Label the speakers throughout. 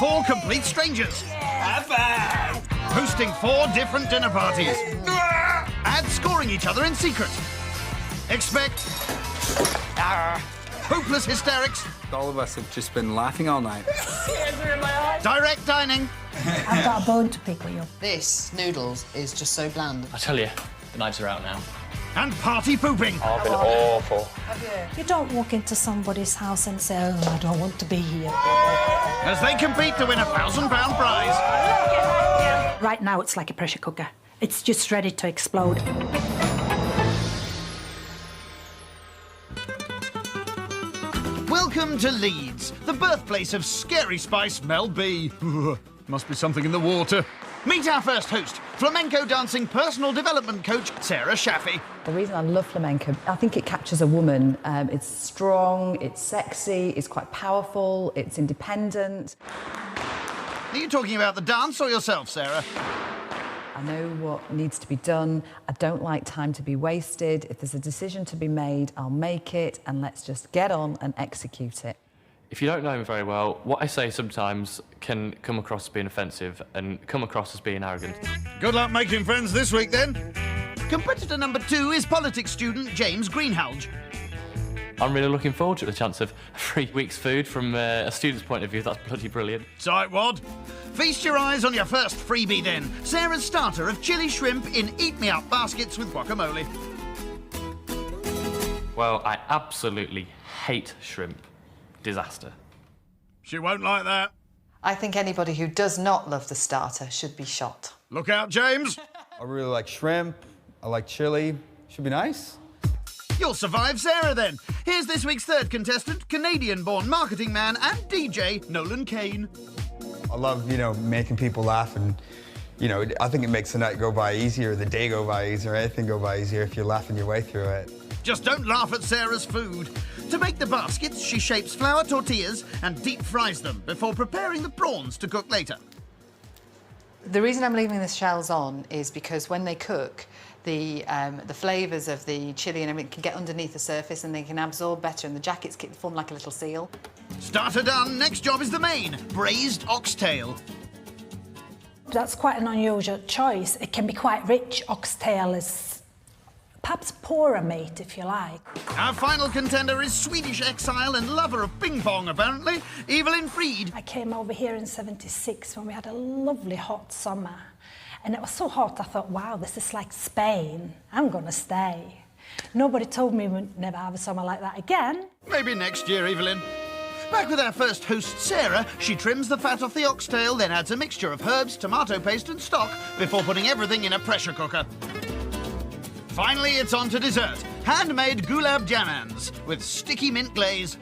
Speaker 1: 4 complete strangers. Have fun! Hosting 4 different dinner parties. And scoring each other in secret. Expect hopeless hysterics.
Speaker 2: All of us have just been laughing all night.
Speaker 1: Direct dining.
Speaker 3: I've got a bone to pick with you.
Speaker 4: This noodles is just so bland.
Speaker 5: I tell you, the knives are out now.
Speaker 1: And party pooping.
Speaker 5: Oh, I've been awful.
Speaker 3: You don't walk into somebody's house and say, oh, I don't want to be here.
Speaker 1: As they compete to win a £1,000 prize.
Speaker 3: Right now, it's like a pressure cooker. It's just ready to explode.
Speaker 1: Welcome to Leeds, the birthplace of scary spice Mel B. Must be something in the water. Meet our first host, flamenco dancing personal development coach, Sarah Shaffey.
Speaker 6: The reason I love flamenco, I think it captures a woman. It's strong, it's sexy, it's quite powerful, it's independent.
Speaker 1: Are you talking about the dance or yourself, Sarah?
Speaker 6: I know what needs to be done. I don't like time to be wasted. If there's a decision to be made, I'll make it, and let's just get on and execute it.
Speaker 5: If you don't know me very well, what I say sometimes can come across as being offensive and come across as being arrogant.
Speaker 1: Good luck making friends this week, then. Competitor number 2 is politics student James Greenhalgh.
Speaker 5: I'm really looking forward to the chance of a free week's food from a student's point of view. That's bloody brilliant.
Speaker 1: Sight wad. Feast your eyes on your first freebie, then. Sarah's starter of chili shrimp in eat-me-up baskets with guacamole.
Speaker 5: Well, I absolutely hate shrimp. Disaster.
Speaker 1: She won't like that.
Speaker 4: I think anybody who does not love the starter should be shot.
Speaker 1: Look out, James.
Speaker 2: I really like shrimp. I like chili. Should be nice.
Speaker 1: You'll survive Sarah, then. Here's this week's third contestant, Canadian-born marketing man and DJ, Nolan Kane.
Speaker 2: I love, making people laugh and, I think it makes the night go by easier, the day go by easier, anything go by easier if you're laughing your way through it.
Speaker 1: Just don't laugh at Sarah's food. To make the baskets, she shapes flour tortillas and deep fries them before preparing the prawns to cook later.
Speaker 4: The reason I'm leaving the shells on is because when they cook, the flavours of the chilli and everything can get underneath the surface and they can absorb better, and the jackets form like a little seal.
Speaker 1: Starter done. Next job is the main, braised oxtail.
Speaker 3: That's quite an unusual choice. It can be quite rich. Oxtail is perhaps poorer meat, if you like.
Speaker 1: Our final contender is Swedish exile and lover of ping pong, apparently, Evelyn Freed.
Speaker 3: I came over here in '76 when we had a lovely hot summer. And it was so hot, I thought, wow, this is like Spain. I'm going to stay. Nobody told me we'd never have a summer like that again.
Speaker 1: Maybe next year, Evelyn. Back with our first host, Sarah. She trims the fat off the oxtail, then adds a mixture of herbs, tomato paste and stock before putting everything in a pressure cooker. Finally, it's on to dessert. Handmade gulab jamans with sticky mint glaze.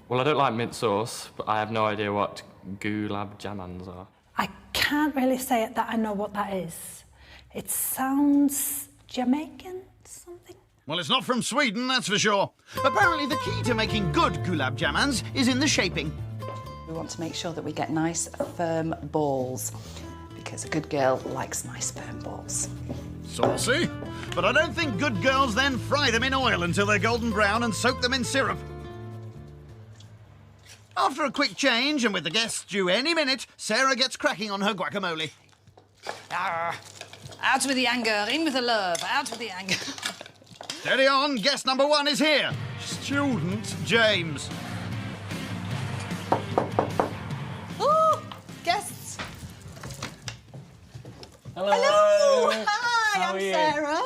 Speaker 5: Well, I don't like mint sauce, but I have no idea what gulab jamans are.
Speaker 3: I can't really say it that I know what that is. It sounds Jamaican, something.
Speaker 1: Well, it's not from Sweden, that's for sure. Apparently, the key to making good gulab jamans is in the shaping.
Speaker 6: We want to make sure that we get nice, firm balls, because a good girl likes nice, firm balls.
Speaker 1: Saucy. But I don't think good girls then fry them in oil until they're golden brown and soak them in syrup. After a quick change, and with the guests due any minute, Sarah gets cracking on her guacamole.
Speaker 4: Out with the anger, in with the love, out with the anger.
Speaker 1: Steady on, guest number 1 is here. Student James.
Speaker 4: Ooh, guests.
Speaker 5: Hello.
Speaker 4: Hello. Hi,
Speaker 5: How
Speaker 4: I'm
Speaker 5: are you?
Speaker 4: Sarah.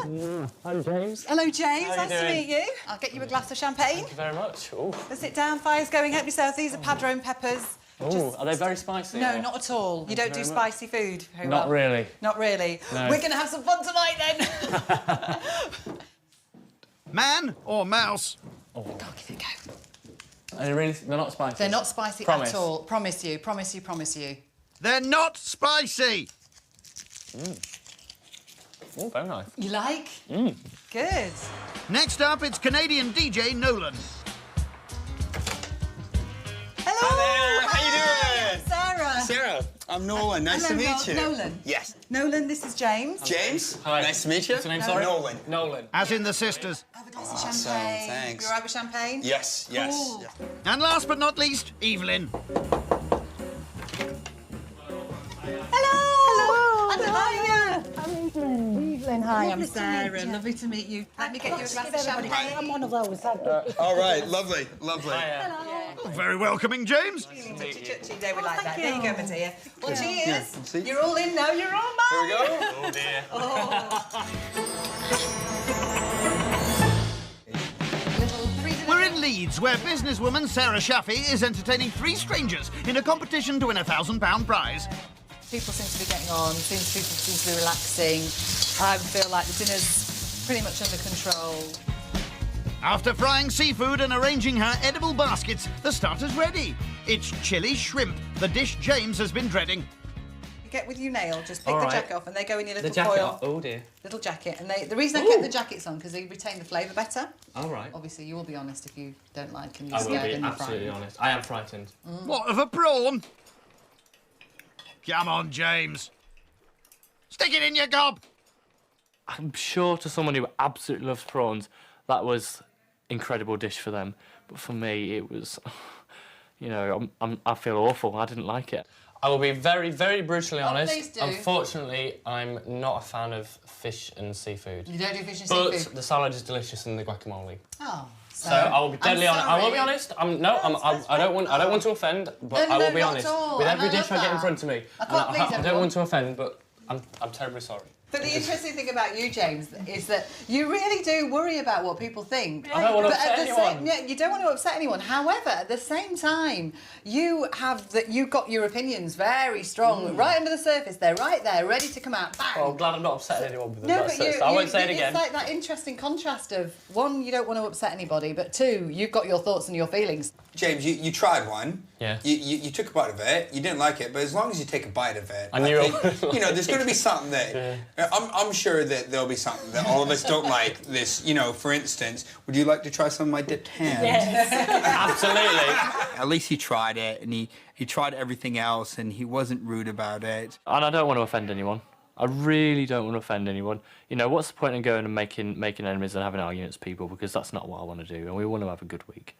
Speaker 5: I'm James.
Speaker 4: Hello, James.
Speaker 5: How
Speaker 4: Nice
Speaker 5: you
Speaker 4: to
Speaker 5: doing?
Speaker 4: meet you. I'll get you a glass of champagne.
Speaker 5: Thank you very much. Ooh.
Speaker 4: Sit down, fire's going. Help yourself. These are padron peppers.
Speaker 5: Ooh, are they very spicy?
Speaker 4: No, not at all. You don't do
Speaker 5: very much.
Speaker 4: spicy food very
Speaker 5: Not
Speaker 4: well.
Speaker 5: really.
Speaker 4: Not really.
Speaker 5: No.
Speaker 4: We're going to have some fun tonight then.
Speaker 1: Man or mouse?
Speaker 4: I'll give it a go.
Speaker 5: Are they really? They're not spicy?
Speaker 4: They're not spicy
Speaker 5: Promise.
Speaker 4: at all. Promise you, promise you, promise you.
Speaker 1: They're not spicy.
Speaker 5: Oh, very nice.
Speaker 4: You like? Good.
Speaker 1: Next up, it's Canadian DJ Nolan.
Speaker 4: Hello.
Speaker 7: How you doing?
Speaker 4: Sarah.
Speaker 7: Sarah, I'm Nolan. Nice
Speaker 4: Hello,
Speaker 7: to meet you.
Speaker 4: Nolan.
Speaker 7: Yes.
Speaker 4: Nolan, this is James.
Speaker 7: James.
Speaker 5: Hi.
Speaker 7: Nice to meet you.
Speaker 5: What's your name, sorry?
Speaker 7: Nolan.
Speaker 5: Nolan.
Speaker 1: As in the sisters.
Speaker 4: Have a glass of
Speaker 7: Awesome,
Speaker 4: champagne.
Speaker 7: thanks.
Speaker 4: You all right with champagne?
Speaker 7: Yes, yes.
Speaker 4: Cool.
Speaker 7: yes.
Speaker 1: And last but not least, Evelyn.
Speaker 6: Evelyn, hi, I'm
Speaker 3: Lovely to
Speaker 6: Sarah.
Speaker 3: meet you.
Speaker 6: Lovely to meet you. Let me get you a glass of champagne.
Speaker 3: I'm one of those.
Speaker 7: All right, lovely, lovely.
Speaker 1: Very welcoming, James.
Speaker 6: Touchy day we like that. There you go, my dear. Well, cheers.
Speaker 7: See?
Speaker 6: You're all in now. You're all
Speaker 7: Here
Speaker 6: mine.
Speaker 7: we go.
Speaker 5: Oh dear.
Speaker 1: We're in Leeds, where businesswoman Sarah Shaffy is entertaining 3 strangers in a competition to win a £1,000 prize.
Speaker 4: People seem to be getting on, people seem to be relaxing. I feel like the dinner's pretty much under control.
Speaker 1: After frying seafood and arranging her edible baskets, the starter's ready. It's chili shrimp, the dish James has been dreading.
Speaker 4: You get with your nail, just pick
Speaker 5: All
Speaker 4: the
Speaker 5: right.
Speaker 4: jacket off and they go in your little
Speaker 5: The jacket.
Speaker 4: foil.
Speaker 5: Oh dear.
Speaker 4: Little jacket. And the reason I kept the jackets on, because they retain the flavour better.
Speaker 5: All right.
Speaker 4: Obviously, you will be honest if you don't like and you're
Speaker 5: I will
Speaker 4: scared
Speaker 5: be
Speaker 4: and you're
Speaker 5: absolutely
Speaker 4: frightened.
Speaker 5: honest. I am frightened.
Speaker 1: What of a prawn? Come on, James. Stick it in your gob.
Speaker 5: I'm sure to someone who absolutely loves prawns, that was incredible dish for them. But for me, it was, you know, I feel awful. I didn't like it.
Speaker 8: I will be very, very brutally honest.
Speaker 4: please do.
Speaker 8: Unfortunately, I'm not a fan of fish and seafood.
Speaker 4: You don't do fish and
Speaker 8: But
Speaker 4: seafood?
Speaker 8: the salad is delicious and the guacamole.
Speaker 4: Oh.
Speaker 8: So I will be deadly honest. I will be
Speaker 4: sorry.
Speaker 8: honest. I don't want to offend, but
Speaker 4: No,
Speaker 8: I will
Speaker 4: no,
Speaker 8: be
Speaker 4: not
Speaker 8: honest.
Speaker 4: at all.
Speaker 8: With
Speaker 4: And
Speaker 8: every
Speaker 4: I
Speaker 8: dish
Speaker 4: love
Speaker 8: I get in
Speaker 4: that.
Speaker 8: front of me,
Speaker 4: I
Speaker 8: and
Speaker 4: can't please
Speaker 8: I don't
Speaker 4: everyone.
Speaker 8: want to offend, but I'm terribly sorry.
Speaker 4: But the interesting thing about you, James, is that you really do worry about what people think.
Speaker 8: I don't want to
Speaker 4: But
Speaker 8: upset
Speaker 4: at the
Speaker 8: anyone.
Speaker 4: same, yeah, you don't want to upset anyone. However, at the same time, you got your opinions very strong, right under the surface. They're right there, ready to come out. Bang.
Speaker 8: Well, I'm glad I'm not upsetting anyone with them.
Speaker 4: No,
Speaker 8: That's
Speaker 4: but
Speaker 8: it. I won't say it again.
Speaker 4: It's like that interesting contrast of, one, you don't want to upset anybody, but two, you've got your thoughts and your feelings.
Speaker 7: James, you tried one.
Speaker 8: Yeah.
Speaker 7: You took a bite of it. You didn't like it, but as long as you take a bite of it,
Speaker 8: I knew I
Speaker 7: think,
Speaker 8: wouldn't
Speaker 7: you know,
Speaker 8: like
Speaker 7: there's going to be something that I'm sure that there'll be something that all of us don't like. This, you know, for instance, would you like to try some of my dipped ham?
Speaker 8: Absolutely.
Speaker 7: At least he tried it, and he tried everything else, and he wasn't rude about it.
Speaker 5: And I don't want to offend anyone. I really don't want to offend anyone. You know, what's the point in going and making enemies and having arguments with people? Because that's not what I want to do, and we want to have a good week.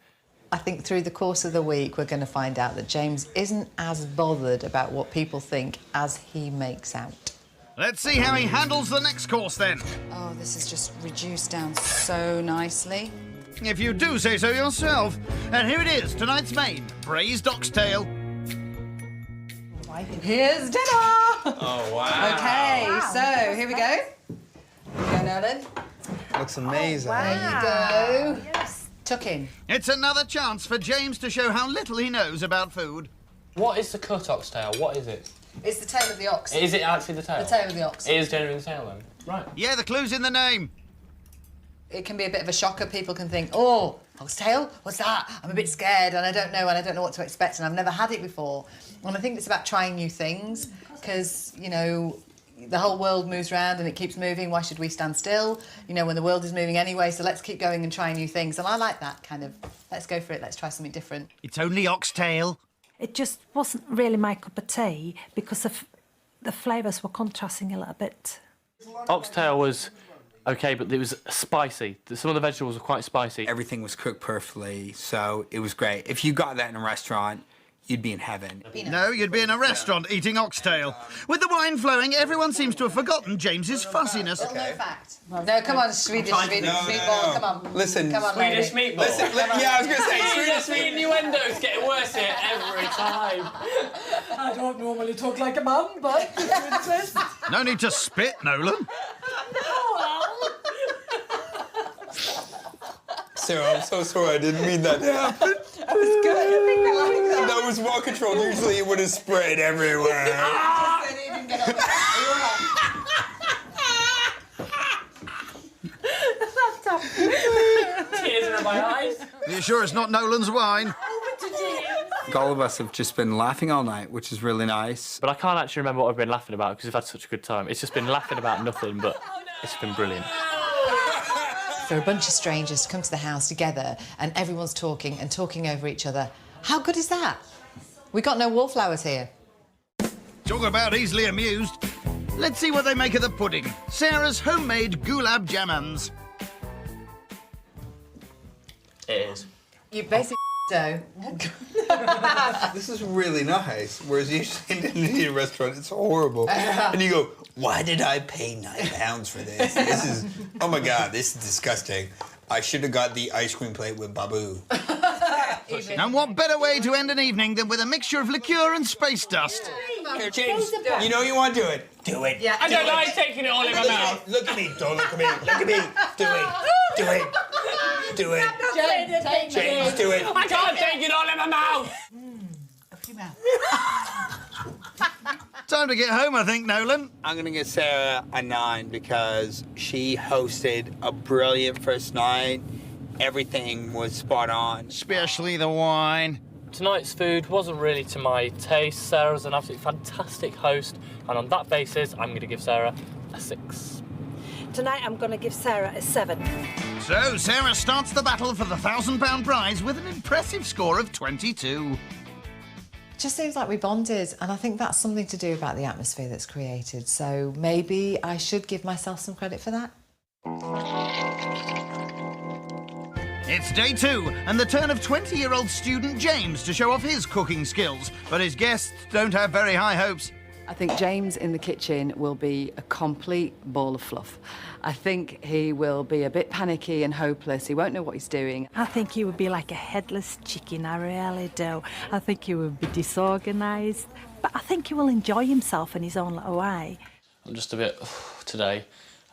Speaker 4: I think through the course of the week, we're going to find out that James isn't as bothered about what people think as he makes out.
Speaker 1: Let's see how he handles the next course then.
Speaker 4: Oh, this is just reduced down so nicely.
Speaker 1: If you do say so yourself. And here it is, tonight's main, braised oxtail.
Speaker 4: Here's dinner!
Speaker 7: Oh, wow.
Speaker 4: Okay, so here we go. Here we go, Nolan.
Speaker 2: Looks amazing.
Speaker 4: There you go. Tuck in.
Speaker 1: It's another chance for James to show how little he knows about food.
Speaker 8: What is the cut oxtail? What is it?
Speaker 4: It's the tail of the ox.
Speaker 8: Is it actually the tail?
Speaker 4: The tail of the ox.
Speaker 8: It is genuinely the tail then? Right.
Speaker 1: Yeah, the clue's in the name.
Speaker 4: It can be a bit of a shocker. People can think, oh, oxtail? What's that? I'm a bit scared and I don't know what to expect and I've never had it before. And I think it's about trying new things because, you know, the whole world moves around and it keeps moving. Why should we stand still? You know, when the world is moving anyway, so let's keep going and trying new things. And I like that kind of, let's go for it, let's try something different.
Speaker 1: It's only oxtail.
Speaker 3: It just wasn't really my cup of tea because the flavours were contrasting a little bit.
Speaker 5: Oxtail was okay, but it was spicy. Some of the vegetables were quite spicy.
Speaker 7: Everything was cooked perfectly, so it was great. If you got that in a restaurant, you'd be in heaven.
Speaker 1: No, you'd be in a restaurant eating oxtail. With the wine flowing, everyone seems to have forgotten James's fussiness.
Speaker 4: No fact. No, come on, Swedish meatball, come on.
Speaker 7: Listen,
Speaker 4: Come on,
Speaker 8: Swedish
Speaker 4: lady.
Speaker 8: meatball.
Speaker 7: Listen, yeah, I was going to say,
Speaker 8: Sweet innuendo's getting worse here every time.
Speaker 6: I don't normally talk like a man, but if you insist.
Speaker 1: No need to spit, Nolan.
Speaker 7: Sarah, I'm so sorry. I didn't mean that to happen.
Speaker 4: That was good.
Speaker 7: That was well controlled. Usually it would have sprayed everywhere.
Speaker 8: Tears in my eyes.
Speaker 1: Are you sure it's not Nolan's wine?
Speaker 7: All of us have just been laughing all night, which is really nice.
Speaker 5: But I can't actually remember what I've been laughing about because we've had such a good time. It's just been laughing about nothing, but it's been brilliant.
Speaker 4: For a bunch of strangers to come to the house together and everyone's talking and talking over each other, how good is that? We got no wallflowers here.
Speaker 1: Talk about easily amused. Let's see what they make of the pudding. Sarah's homemade gulab jamans.
Speaker 8: It is.
Speaker 4: You basically dough.
Speaker 7: This is really nice, whereas usually in an Indian restaurant, it's horrible. And you go, Why did I pay £9 for this? This is, oh my God, this is disgusting. I should have got the ice cream plate with Babu.
Speaker 1: And what better way to end an evening than with a mixture of liqueur and space dust?
Speaker 7: Here, James, you know you want to do it. Do it.
Speaker 4: Yeah,
Speaker 5: I don't like taking it all in my mouth.
Speaker 7: Look at me. Don't look at me. Look at me. Do it. Do it. Do it. James, do it.
Speaker 5: I can't take it all in my mouth.
Speaker 1: Time to get home, I think, Nolan.
Speaker 7: I'm going to give Sarah a 9 because she hosted a brilliant first night. Everything was spot on.
Speaker 1: Especially the wine.
Speaker 5: Tonight's food wasn't really to my taste. Sarah was an absolutely fantastic host, and on that basis, I'm going to give Sarah a 6.
Speaker 3: Tonight I'm going to give Sarah a 7.
Speaker 1: So Sarah starts the battle for the £1,000 prize with an impressive score of 22.
Speaker 6: Just seems like we bonded, and I think that's something to do about the atmosphere that's created. So maybe I should give myself some credit for that.
Speaker 1: It's day 2, and the turn of 20-year-old student James to show off his cooking skills. But his guests don't have very high hopes.
Speaker 6: I think James in the kitchen will be a complete ball of fluff. I think he will be a bit panicky and hopeless. He won't know what he's doing.
Speaker 3: I think he would be like a headless chicken, I really do. I think he would be disorganised, but I think he will enjoy himself in his own little way.
Speaker 5: I'm just a bit today.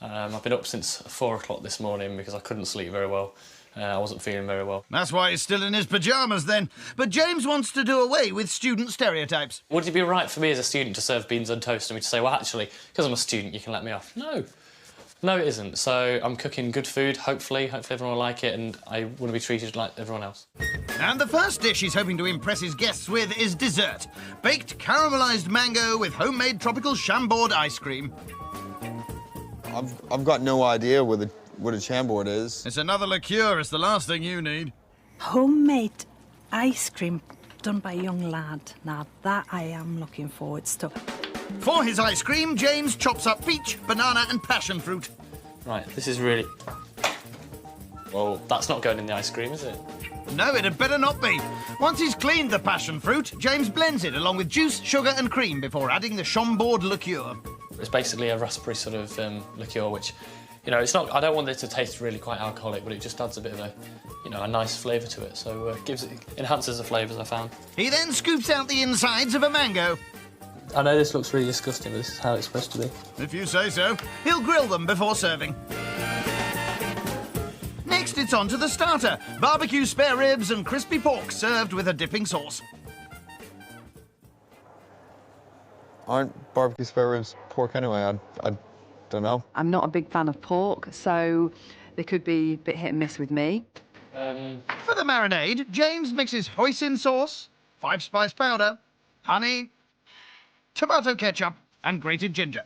Speaker 5: I've been up since 4 o'clock this morning because I couldn't sleep very well. I wasn't feeling very well.
Speaker 1: That's why he's still in his pyjamas then. But James wants to do away with student stereotypes.
Speaker 5: Would it be right for me as a student to serve beans on toast and me to say, well, actually, because I'm a student, you can let me off? No. No, it isn't. So I'm cooking good food, hopefully everyone will like it, and I want to be treated like everyone else.
Speaker 1: And the first dish he's hoping to impress his guests with is dessert. Baked caramelised mango with homemade tropical Chambord ice cream.
Speaker 9: I've got no idea what a Chambord is.
Speaker 1: It's another liqueur. It's the last thing you need.
Speaker 3: Homemade ice cream done by a young lad. Now, that I am looking forward to.
Speaker 1: For his ice cream, James chops up peach, banana and passion fruit.
Speaker 5: Right, this is really... Well, that's not going in the ice cream, is it?
Speaker 1: No, it had better not be. Once he's cleaned the passion fruit, James blends it along with juice, sugar and cream before adding the Chambord liqueur.
Speaker 5: It's basically a raspberry sort of liqueur, which, you know, it's not... I don't want it to taste really quite alcoholic, but it just adds a bit of a, you know, a nice flavour to it. So enhances the flavours I found.
Speaker 1: He then scoops out the insides of a mango.
Speaker 5: I know this looks really disgusting, but this is how it's supposed to be.
Speaker 1: If you say so. He'll grill them before serving. Next, it's on to the starter. Barbecue spare ribs and crispy pork served with a dipping sauce.
Speaker 9: Aren't barbecue spare ribs pork anyway? I don't know.
Speaker 6: I'm not a big fan of pork, so they could be a bit hit and miss with me.
Speaker 1: For the marinade, James mixes hoisin sauce, 5-spice powder, honey, tomato ketchup and grated ginger.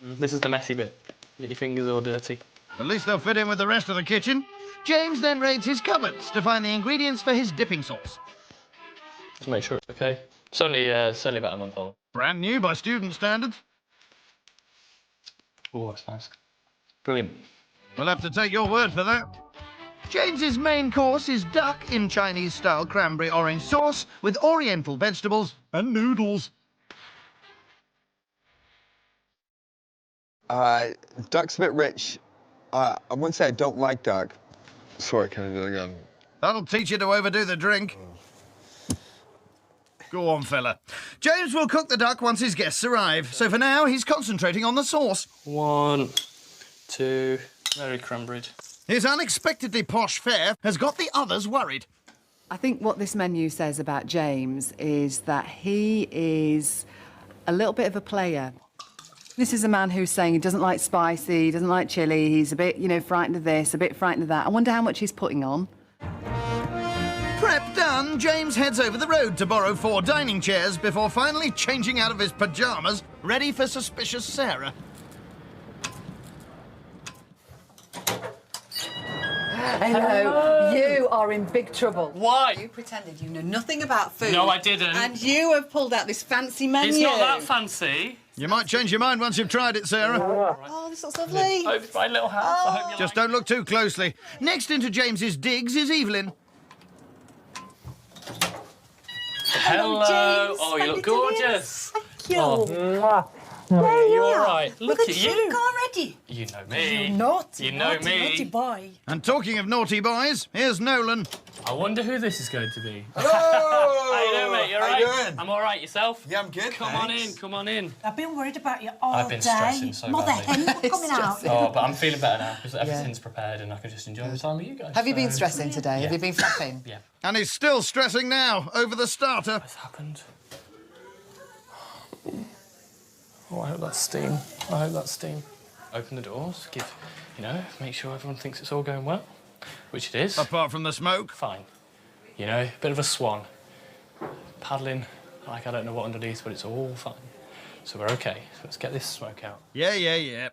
Speaker 5: This is the messy bit. Get your fingers all dirty.
Speaker 1: At least they'll fit in with the rest of the kitchen. James then raids his cupboards to find the ingredients for his dipping sauce.
Speaker 5: Just make sure it's okay. It's only about a month old.
Speaker 1: Brand new by student standards.
Speaker 5: Oh, that's nice. Brilliant.
Speaker 1: We'll have to take your word for that. James's main course is duck in Chinese-style cranberry orange sauce with oriental vegetables and noodles.
Speaker 9: Duck's a bit rich. I wouldn't say I don't like duck. Sorry, can I do it again?
Speaker 1: That'll teach you to overdo the drink. Go on, fella. James will cook the duck once his guests arrive, so for now he's concentrating on the sauce.
Speaker 5: 1, 2, very cranberry.
Speaker 1: His unexpectedly posh fare has got the others worried.
Speaker 6: I think what this menu says about James is that he is a little bit of a player. This is a man who's saying he doesn't like spicy, he doesn't like chilli, he's a bit, you know, frightened of this, a bit frightened of that. I wonder how much he's putting on.
Speaker 1: Prep done, James heads over the road to borrow 4 dining chairs before finally changing out of his pyjamas, ready for suspicious Sarah.
Speaker 6: Hello. You are in big trouble.
Speaker 5: Why?
Speaker 10: You pretended you knew nothing about food.
Speaker 5: No, I didn't.
Speaker 10: And you have pulled out this fancy menu.
Speaker 5: It's not that fancy.
Speaker 1: You might change your mind once you've tried it, Sarah.
Speaker 10: Oh, this looks lovely.
Speaker 5: I hope it's my little house. I hope you
Speaker 1: Just
Speaker 5: like
Speaker 1: don't look too closely. Next into James's digs is Evelyn.
Speaker 5: Hello.
Speaker 10: James.
Speaker 5: Oh, you look
Speaker 10: Splendid to
Speaker 5: gorgeous.
Speaker 3: you.
Speaker 5: Oh, mwah.
Speaker 3: There you
Speaker 5: You're
Speaker 3: are.
Speaker 5: all right. Look
Speaker 3: With
Speaker 5: at
Speaker 3: a
Speaker 5: you.
Speaker 3: drink already.
Speaker 5: You know me.
Speaker 3: You naughty,
Speaker 5: You know
Speaker 3: naughty,
Speaker 5: me.
Speaker 3: naughty boy.
Speaker 1: And talking of naughty boys, here's Nolan.
Speaker 5: I wonder who this is going to be.
Speaker 9: Hello!
Speaker 5: How you doing, mate? You all
Speaker 9: How
Speaker 5: right?
Speaker 9: you doing?
Speaker 5: I'm all right. Yourself?
Speaker 9: Yeah, I'm good,
Speaker 5: Come on in. Come on in.
Speaker 3: I've been worried about you all
Speaker 5: I've been
Speaker 3: day.
Speaker 5: stressing so
Speaker 3: Mother
Speaker 5: badly.
Speaker 3: hen coming out.
Speaker 5: Oh, but I'm feeling better now because everything's prepared and I can just enjoy the time with you guys.
Speaker 6: Have you been
Speaker 5: so-
Speaker 6: stressing today? Have
Speaker 5: Yeah.
Speaker 6: you been flapping?
Speaker 5: Yeah.
Speaker 1: And he's still stressing now over the starter.
Speaker 5: What's happened? Oh, I hope that's steam. I hope that's steam. Open the doors, make sure everyone thinks it's all going well, which it is.
Speaker 1: Apart from the smoke.
Speaker 5: Fine. Bit of a swan. Paddling like I don't know what underneath, but it's all fine. So we're okay. So let's get this smoke out.
Speaker 1: Yeah.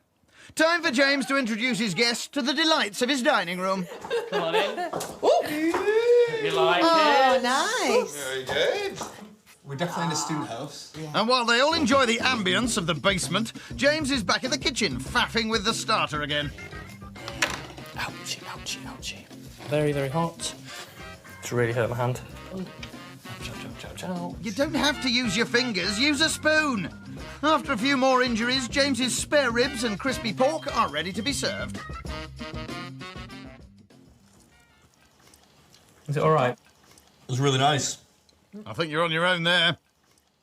Speaker 1: Time for James to introduce his guests to the delights of his dining room.
Speaker 5: Come on in. You like it?
Speaker 10: Nice.
Speaker 9: Very good.
Speaker 7: We're definitely in a student house.
Speaker 1: And while they all enjoy the ambience of the basement, James is back in the kitchen, faffing with the starter again.
Speaker 5: Ouchie, ouchie, ouchie. Very, very hot. It's really hurt my hand.
Speaker 1: You don't have to use your fingers, use a spoon. After a few more injuries, James's spare ribs and crispy pork are ready to be served.
Speaker 5: Is it all right?
Speaker 7: It was really nice.
Speaker 1: I think you're on your own there.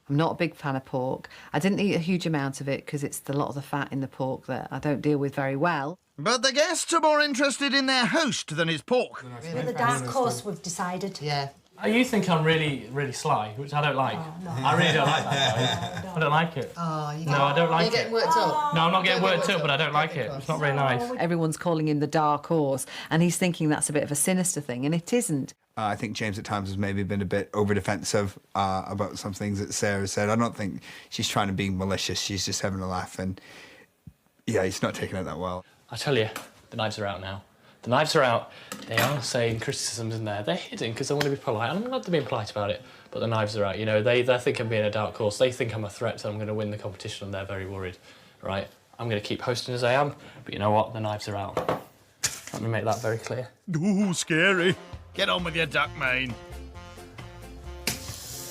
Speaker 6: I'm not a big fan of pork. I didn't eat a huge amount of it because it's a lot of the fat in the pork that I don't deal with very well.
Speaker 1: But the guests are more interested in their host than his pork.
Speaker 3: We're the dark horse, we've decided.
Speaker 6: Yeah.
Speaker 5: You think I'm really, really sly, which I don't like. I really don't like that. I don't like it. No, I don't like it.
Speaker 6: You're getting worked up?
Speaker 5: No, I'm not getting worked up, but I don't like it. It's not very nice.
Speaker 6: Everyone's calling him the dark horse, and he's thinking that's a bit of a sinister thing, and it isn't.
Speaker 2: I think James at times has maybe been a bit over-defensive about some things that Sarah said. I don't think she's trying to be malicious. She's just having a laugh, and yeah, he's not taking it that well.
Speaker 5: I tell you, the knives are out now. The knives are out. They are saying criticisms in there. They're hidden because they want to be polite. And I'm not being polite about it, but the knives are out. They think I'm being a dark horse. They think I'm a threat, so I'm going to win the competition, and they're very worried. Right? I'm going to keep hosting as I am, but you know what? The knives are out. Let me make that very clear.
Speaker 1: Ooh, scary. Get on with your duck, mane.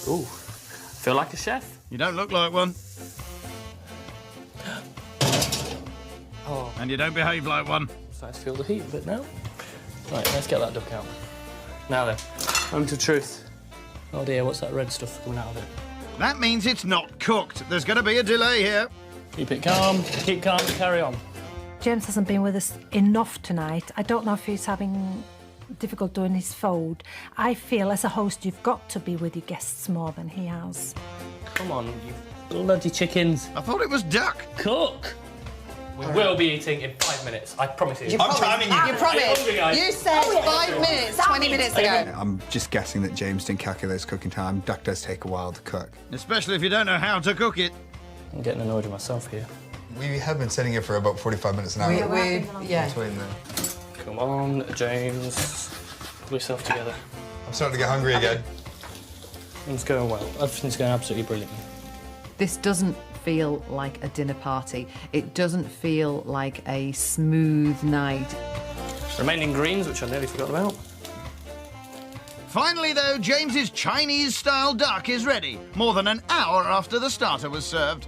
Speaker 5: Ooh, feel like a chef.
Speaker 1: You don't look like one.
Speaker 5: Oh,
Speaker 1: And you don't behave like one.
Speaker 5: starting to feel the heat a bit now. Right, let's get that duck out. Now then, moment of truth. Oh dear, what's that red stuff coming out of it?
Speaker 1: That means it's not cooked. There's going to be a delay here.
Speaker 5: Keep it calm, keep calm and carry on.
Speaker 3: James hasn't been with us enough tonight. I don't know if he's having difficult doing his fold. I feel as a host you've got to be with your guests more than he has.
Speaker 5: Come on, you bloody chickens.
Speaker 1: I thought it was duck.
Speaker 5: Cook! We will be eating in 5 minutes, I promise you.
Speaker 7: I'm timing you.
Speaker 10: You promised.
Speaker 5: hungry, guys.
Speaker 10: You said 5 minutes, 20 minutes ago.
Speaker 2: I'm just guessing that James didn't calculate his cooking time. Duck does take a while to cook.
Speaker 1: Especially if you don't know how to cook it.
Speaker 5: I'm getting annoyed with myself here.
Speaker 2: We have been sitting here for about 45 minutes now.
Speaker 10: Yeah.
Speaker 5: Come on, James. Pull yourself together.
Speaker 2: I'm starting to get hungry again.
Speaker 5: Things going well. Everything's going absolutely brilliantly.
Speaker 6: This doesn't feel like a dinner party. It doesn't feel like a smooth night.
Speaker 5: Remaining greens, which I nearly forgot about.
Speaker 1: Finally, though, James's Chinese-style duck is ready, more than an hour after the starter was served.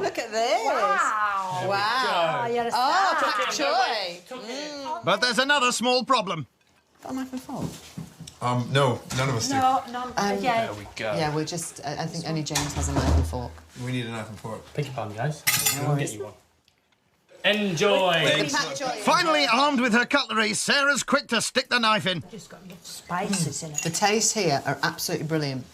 Speaker 10: Look at this.
Speaker 3: Wow.
Speaker 10: Wow.
Speaker 3: You're a
Speaker 10: Oh,
Speaker 3: star.
Speaker 10: pak choy.
Speaker 1: But there's another small problem.
Speaker 10: Got a knife and fork?
Speaker 2: No, none of us do.
Speaker 3: No, yeah.
Speaker 5: There we go.
Speaker 6: Yeah, we're just. I think only James has a knife and fork.
Speaker 2: We need a knife and fork.
Speaker 5: Beg your pardon, guys. I'll get you one. Enjoy!
Speaker 10: The pak choy.
Speaker 1: Finally, armed with her cutlery, Sarah's quick to stick the knife in.
Speaker 3: Just got enough spices in it.
Speaker 6: The tastes here are absolutely brilliant.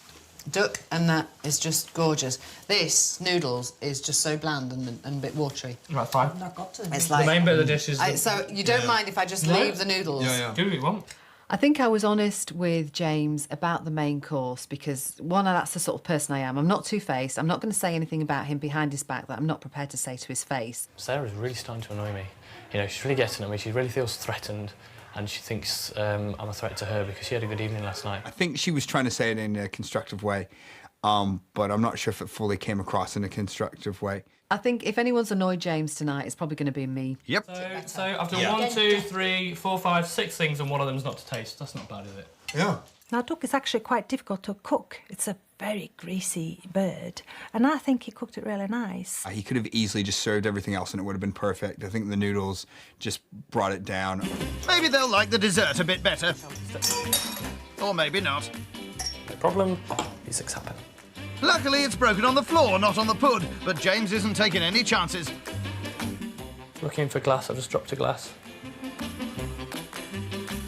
Speaker 6: Duck and that is just gorgeous. This noodles is just so bland and a bit watery.
Speaker 5: Right, fine.
Speaker 3: I've got to.
Speaker 6: It's
Speaker 5: The
Speaker 6: like.
Speaker 5: main bit of the dish is...
Speaker 6: So you don't mind if I just
Speaker 5: No.
Speaker 6: leave the noodles?
Speaker 5: Do what you want.
Speaker 6: I think I was honest with James about the main course because, one, that's the sort of person I am. I'm not two-faced. I'm not going to say anything about him behind his back that I'm not prepared to say to his face.
Speaker 5: Sarah's really starting to annoy me. She's really getting at me. She really feels threatened and she thinks I'm a threat to her because she had a good evening last night.
Speaker 2: I think she was trying to say it in a constructive way, but I'm not sure if it fully came across in a constructive way.
Speaker 6: I think if anyone's annoyed James tonight, it's probably going to be me.
Speaker 1: Yep.
Speaker 5: So I've done 1, 2, 3, 4, 5, 6 things, and one of them's not to taste. That's not bad, is it?
Speaker 7: Yeah.
Speaker 3: Now, duck is actually quite difficult to cook. It's a very greasy bird, and I think he cooked it really nice.
Speaker 2: He could have easily just served everything else and it would have been perfect. I think the noodles just brought it down.
Speaker 1: Maybe they'll like the dessert a bit better. Or maybe not.
Speaker 5: No problem. These things happen.
Speaker 1: Luckily, it's broken on the floor, not on the pud, but James isn't taking any chances.
Speaker 5: Looking for glass, I've just dropped a glass.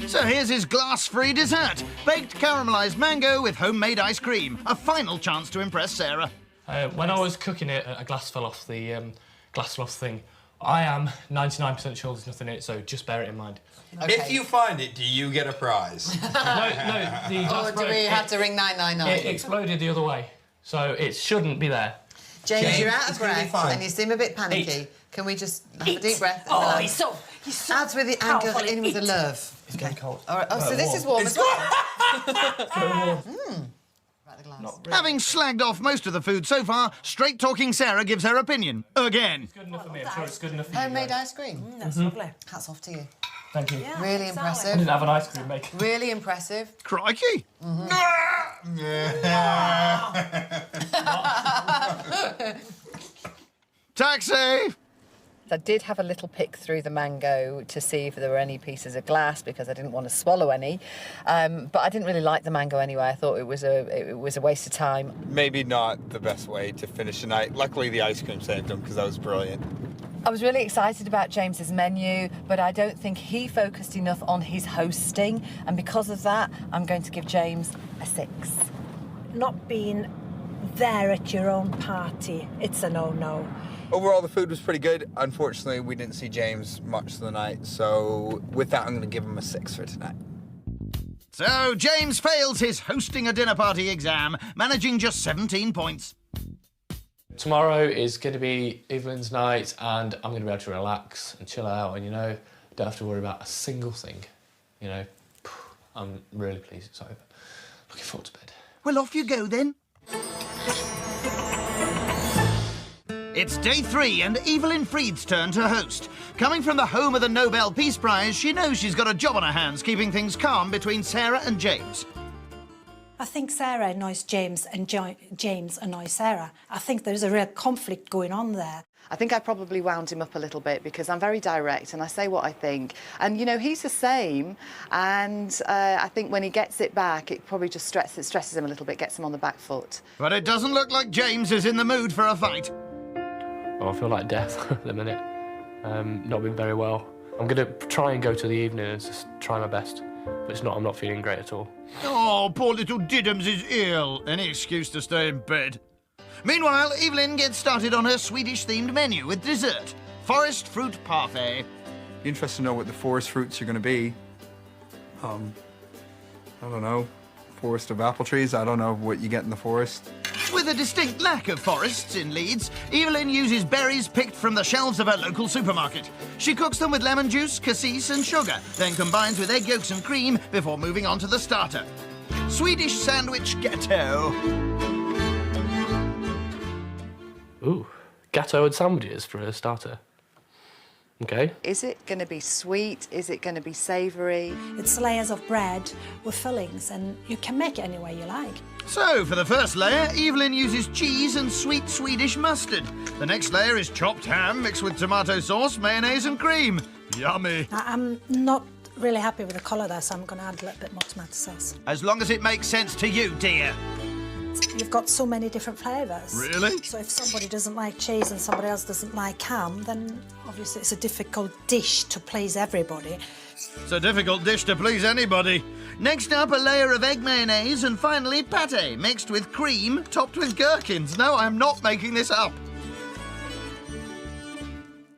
Speaker 1: So here's his glass-free dessert, baked caramelised mango with homemade ice cream. A final chance to impress Sarah.
Speaker 5: When I was cooking it, a glass fell off the glass cloth thing. I am 99% sure there's nothing in it, so just bear it in mind.
Speaker 7: Okay. If you find it, do you get a prize?
Speaker 5: No, the glass
Speaker 10: Or do we have to ring 999?
Speaker 5: It exploded the other way, so it shouldn't be there.
Speaker 10: James, you're out of
Speaker 7: it's gonna be
Speaker 10: breath
Speaker 7: fine.
Speaker 10: and you seem a bit panicky.
Speaker 5: Eat.
Speaker 10: Can we just have a deep breath?
Speaker 3: Oh,
Speaker 10: and
Speaker 3: he's so
Speaker 10: Adds with the anger,
Speaker 3: powerful.
Speaker 10: in with the love.
Speaker 5: It's getting cold.
Speaker 10: All right. Oh, so this is warm as well. Right, the glass.
Speaker 1: Having slagged off most of the food so far, straight-talking Sarah gives her opinion. Again.
Speaker 5: It's good enough for me, I'm sure it's good enough for you.
Speaker 10: Homemade
Speaker 5: guys.
Speaker 10: ice cream.
Speaker 3: That's lovely.
Speaker 10: Hats off to you.
Speaker 5: Thank you.
Speaker 3: Yeah,
Speaker 10: Really
Speaker 3: exactly.
Speaker 5: I
Speaker 10: impressive.
Speaker 5: didn't have an ice cream maker.
Speaker 10: Really impressive.
Speaker 1: Crikey. Taxi!
Speaker 6: I did have a little pick through the mango to see if there were any pieces of glass because I didn't want to swallow any. But I didn't really like the mango anyway. I thought it was a waste of time.
Speaker 2: Maybe not the best way to finish the night. Luckily, the ice cream saved him because that was brilliant.
Speaker 6: I was really excited about James's menu, but I don't think he focused enough on his hosting. And because of that, I'm going to give James a 6.
Speaker 3: Not being there at your own party, it's a no-no.
Speaker 2: Overall, the food was pretty good. Unfortunately, we didn't see James much of the night, so with that, I'm going to give him a 6 for tonight.
Speaker 1: So James fails his hosting a dinner party exam, managing just 17 points.
Speaker 5: Tomorrow is going to be Evelyn's night, and I'm going to be able to relax and chill out, and, you know, don't have to worry about a single thing. You know, I'm really pleased it's over. Looking forward to bed.
Speaker 1: Well, off you go then. It's day 3 and Evelyn Freed's turn to host. Coming from the home of the Nobel Peace Prize, she knows she's got a job on her hands keeping things calm between Sarah and James.
Speaker 3: I think Sarah annoys James and James annoys Sarah. I think there's a real conflict going on there.
Speaker 6: I think I probably wound him up a little bit because I'm very direct and I say what I think. And, you know, he's the same. And I think when he gets it back, it probably just stresses him a little bit, gets him on the back foot.
Speaker 1: But it doesn't look like James is in the mood for a fight.
Speaker 5: Oh, I feel like death at the minute. Not been very well. I'm going to try and go to the evening and just try my best. But it's not, I'm not feeling great at all.
Speaker 1: Oh, poor little Diddums is ill. Any excuse to stay in bed. Meanwhile, Evelyn gets started on her Swedish-themed menu with dessert. Forest fruit parfait.
Speaker 2: Be interested to know what the forest fruits are going to be. I don't know. Forest of apple trees. I don't know what you get in the forest.
Speaker 1: With a distinct lack of forests in Leeds, Evelyn uses berries picked from the shelves of her local supermarket. She cooks them with lemon juice, cassis and sugar, then combines with egg yolks and cream before moving on to the starter. Swedish sandwich gâteau.
Speaker 5: Ooh, gâteau and sandwiches for a starter. Okay.
Speaker 6: Is it going to be sweet? Is it going to be savoury?
Speaker 3: It's layers of bread with fillings, and you can make it any way you like.
Speaker 1: So, for the first layer, Evelyn uses cheese and sweet Swedish mustard. The next layer is chopped ham mixed with tomato sauce, mayonnaise and cream. Yummy.
Speaker 3: I'm not really happy with the colour there, so I'm going to add a little bit more tomato sauce.
Speaker 1: As long as it makes sense to you, dear.
Speaker 3: You've got so many different flavours.
Speaker 1: Really?
Speaker 3: So if somebody doesn't like cheese and somebody else doesn't like ham, then obviously it's a difficult dish to please everybody.
Speaker 1: It's a difficult dish to please anybody. Next up, a layer of egg mayonnaise and finally pâté mixed with cream topped with gherkins. No, I'm not making this up.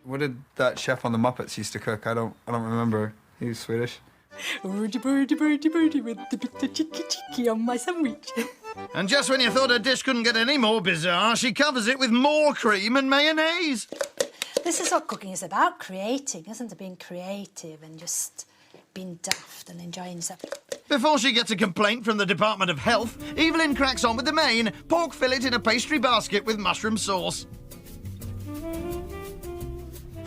Speaker 2: What did that chef on the Muppets used to cook? I don't remember. He was Swedish.
Speaker 3: Birdie, birdie, birdie, birdie with the bit of chicky on my sandwich.
Speaker 1: And just when you thought her dish couldn't get any more bizarre, she covers it with more cream and mayonnaise.
Speaker 3: This is what cooking is about, creating, isn't it? Being creative and just being daft and enjoying yourself.
Speaker 1: Before she gets a complaint from the Department of Health, Evelyn cracks on with the main, pork fillet in a pastry basket with mushroom sauce.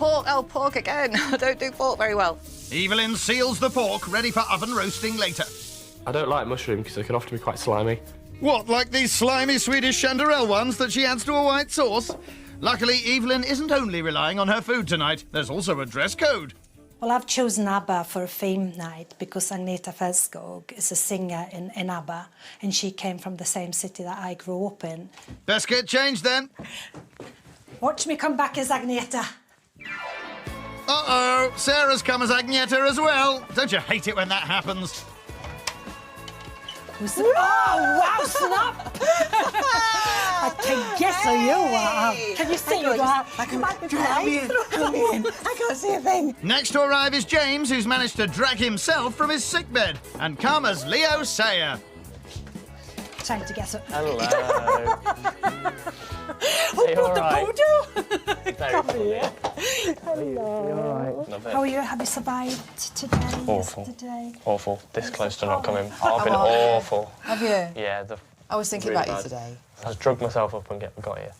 Speaker 4: pork. Oh, pork again. I don't do pork very well.
Speaker 1: Evelyn seals the pork, ready for oven roasting later.
Speaker 5: I don't like mushroom because they can often be quite slimy.
Speaker 1: What, like these slimy Swedish chanterelle ones that she adds to a white sauce? Luckily, Evelyn isn't only relying on her food tonight. There's also a dress code.
Speaker 3: Well, I've chosen ABBA for a theme night because Agneta Fältskog is a singer in ABBA, and she came from the same city that I grew up in.
Speaker 1: Best get changed then.
Speaker 3: Watch me come back as Agneta.
Speaker 1: Uh-oh, Sarah's come as Agneta as well. Don't you hate it when that happens?
Speaker 3: Oh, wow, snap! I can guess who you are. Can you see you are? I can't see a thing.
Speaker 1: Next to arrive is James, who's managed to drag himself from his sickbed and come as Leo Sayer.
Speaker 3: Trying to guess it.
Speaker 5: Hello.
Speaker 3: Oh,
Speaker 5: all right?
Speaker 3: Come
Speaker 5: Very
Speaker 3: here.
Speaker 5: Hello.
Speaker 3: How are you? Have you survived today?
Speaker 5: Awful.
Speaker 3: Yesterday?
Speaker 5: Awful. This close to not coming. I've been awful.
Speaker 10: Have you?
Speaker 5: Yeah,
Speaker 10: I was thinking
Speaker 5: really
Speaker 10: about
Speaker 5: bad.
Speaker 10: you today.
Speaker 5: I drugged myself up and got here.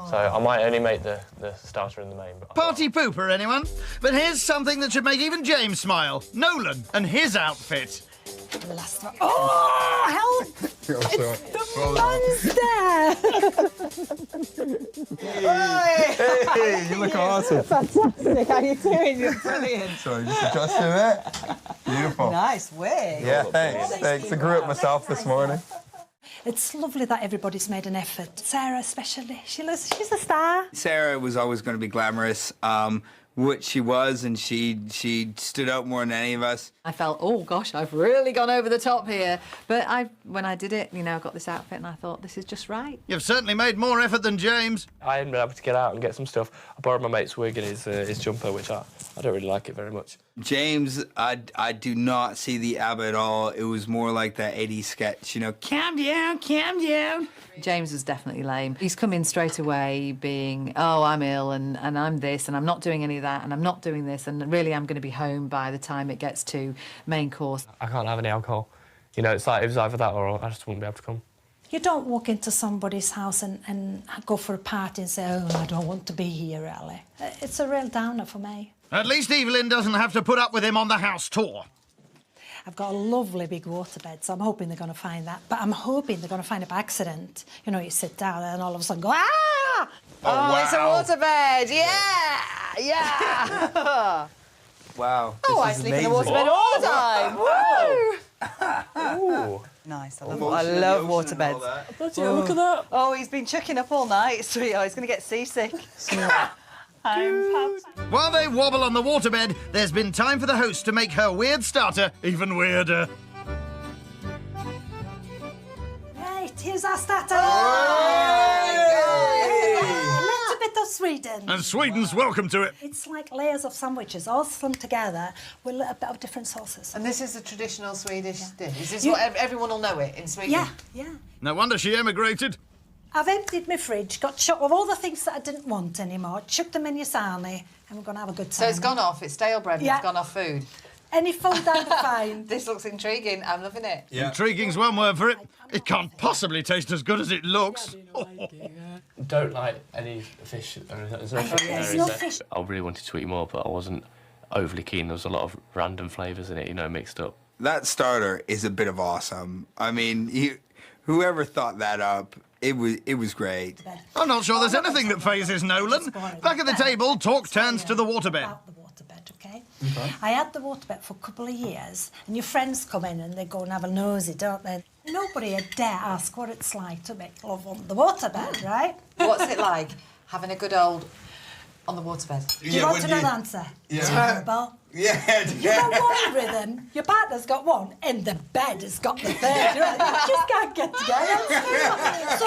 Speaker 5: So I might only make the starter and the main. But
Speaker 1: Party pooper, anyone? But here's something that should make even James smile. Nolan and his outfit.
Speaker 3: Last one. Oh, help!
Speaker 2: Hey, you look awesome.
Speaker 10: Fantastic. How you doing? You're brilliant.
Speaker 2: Sorry, just adjusting it. Beautiful.
Speaker 10: Nice wig.
Speaker 2: Yeah, thanks. Thanks. I grew it myself this morning.
Speaker 3: It's lovely that everybody's made an effort. Sarah especially. She's a star.
Speaker 2: Sarah was always going to be glamorous, which she was, and she stood out more than any of us.
Speaker 6: I felt, oh gosh, I've really gone over the top here. But when I did it, you know, I got this outfit and I thought, this is just right.
Speaker 1: You've certainly made more effort than James.
Speaker 5: I hadn't been able to get out and get some stuff. I borrowed my mate's wig and his jumper, which I don't really like it very much.
Speaker 2: James, I do not see the ABBA at all. It was more like that 80s sketch, you know, calm down, calm down.
Speaker 6: James was definitely lame. He's come in straight away being, oh, I'm ill and I'm this and I'm not doing any of that and I'm not doing this and really I'm going to be home by the time it gets to main course.
Speaker 5: I can't have any alcohol. You know, it's like it was either that or I just wouldn't be able to come.
Speaker 3: You don't walk into somebody's house and go for a party and say, oh, I don't want to be here, really. It's a real downer for me.
Speaker 1: At least Evelyn doesn't have to put up with him on the house tour.
Speaker 3: I've got a lovely big waterbed, so I'm hoping they're going to find that. But I'm hoping they're going to find it by accident. You know, you sit down and all of a sudden go, ah!
Speaker 10: Oh, it's a waterbed. Yeah! Yeah!
Speaker 2: Wow.
Speaker 10: Oh, I sleep in a waterbed all the time. Woo!
Speaker 5: Ooh.
Speaker 10: Nice. I love waterbeds.
Speaker 3: Look at that.
Speaker 10: Oh, he's been chucking up all night, sweetheart. He's going to get seasick.
Speaker 1: While they wobble on the waterbed, there's been time for the host to make her weird starter even weirder.
Speaker 3: Right, here's our starter.
Speaker 10: Oh,
Speaker 3: A little bit of Sweden.
Speaker 1: And Sweden's welcome to it.
Speaker 3: It's like layers of sandwiches all slung together with a little bit of different sauces.
Speaker 10: And this is a traditional Swedish dish. Is this what everyone will know it in Sweden?
Speaker 3: Yeah, yeah.
Speaker 1: No wonder she emigrated.
Speaker 3: I've emptied my fridge, got shot of all the things that I didn't want anymore, chucked them in your sarnie, and we're going to have a good time.
Speaker 10: So it's gone off, it's stale bread and
Speaker 3: Yeah.
Speaker 10: it's gone off food.
Speaker 3: Any food I'd find.
Speaker 10: This looks intriguing, I'm loving it.
Speaker 2: Yeah.
Speaker 1: Intriguing's one word for it. It can't possibly taste as good as it looks.
Speaker 5: Don't like any fish. There's no fish there,
Speaker 3: There's
Speaker 5: is
Speaker 3: no
Speaker 5: there?
Speaker 3: fish.
Speaker 5: I really wanted to eat more, but I wasn't overly keen. There was a lot of random flavours in it, you know, mixed up.
Speaker 2: That starter is a bit of awesome. I mean, whoever thought that up, it was great.
Speaker 1: I'm not sure there's anything that phases Nolan. Back at the table, talk turns to the waterbed.
Speaker 3: About the waterbed, okay? I had the waterbed for a couple of years, and your friends come in and they go and have a nosy, don't they? Nobody would dare ask what it's like to make love on the waterbed, right?
Speaker 10: What's it like having a good old on the waterbed?
Speaker 3: Do you want to know the answer?
Speaker 2: Yeah.
Speaker 3: Terrible.
Speaker 2: Yeah.
Speaker 3: You got one rhythm, your partner's got one, and the bed has got the third. Right? You just can't get together. So